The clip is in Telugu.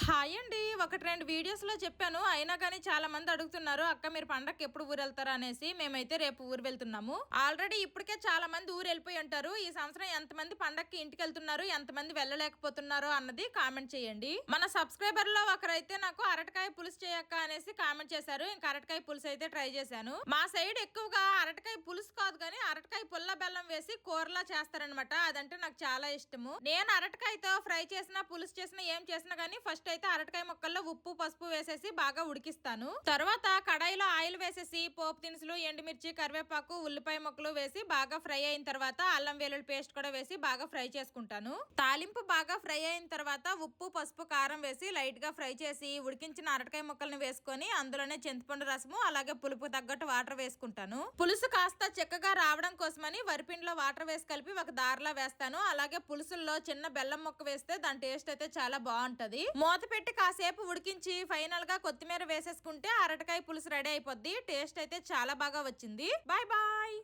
హాయ్ అండి. ఒకటి రెండు వీడియోస్ లో చెప్పాను, అయినా కానీ చాలా మంది అడుగుతున్నారు అక్క మీరు పండగకి ఎప్పుడు ఊరు వెళ్తారా అనేసి. మేమైతే రేపు ఊరు వెళ్తున్నాము. ఆల్రెడీ ఇప్పటికే చాలా మంది ఊరు వెళ్ళిపోయి ఉంటారు. ఈ సంవత్సరం ఎంతమంది పండగకి ఇంటికి వెళ్తున్నారు, ఎంతమంది వెళ్ళలేకపోతున్నారో అన్నది కామెంట్ చేయండి. మన సబ్స్క్రైబర్ లో ఒకరైతే నాకు అరటికాయ పులుసు చేయక్క అనేసి కామెంట్ చేశారు. ఇంకా అరటికాయ పులుసు అయితే ట్రై చేశాను. మా సైడ్ ఎక్కువగా అరటికాయ పులుసు కాదు కానీ అరటికాయ పుల్ల బెల్లం వేసి కూరలా చేస్తారనమాట. అదంటే నాకు చాలా ఇష్టము. నేను అరటికాయతో ఫ్రై చేసిన పులుసు చేసిన ఏం చేసినా కానీ ఫస్ట్ అయితే అరటికాయ ముక్కల్లో ఉప్పు పసుపు వేసేసి బాగా ఉడికిస్తాను. తర్వాత కడాయిలో ఆయిల్ వేసేసి పోపు దినుసులు, ఎండుమిర్చి, కరివేపాకు, ఉల్లిపాయ ముక్కలు వేసి బాగా ఫ్రై అయిన తర్వాత అల్లం వెల్లుల్లి పేస్ట్ కూడా వేసి బాగా ఫ్రై చేసుకుంటాను. తాలింపు బాగా ఫ్రై అయిన తర్వాత ఉప్పు పసుపు కారం వేసి లైట్ గా ఫ్రై చేసి ఉడికించిన అరటికాయ ముక్కలను వేసుకొని అందులోనే చింతపండు రసము అలాగే పులుపు తగ్గట్టు వాటర్ వేసుకుంటాను. పులుసు కాస్త చిక్కగా రావడం కోసమని వరిపిండిలో వాటర్ వేసి కలిపి ఒక దారలా వేస్తాను. అలాగే పులుసుల్లో చిన్న బెల్లం ముక్క వేస్తే దాని టేస్ట్ అయితే చాలా బాగుంటది. మూత పెట్టి కాసేపు ఉడికించి ఫైనల్ గా కొత్తిమీర వేసేసుకుంటే అరటికాయ పులుసు రెడీ అయిపోద్ది. టేస్ట్ అయితే చాలా బాగా వచ్చింది. Bye bye.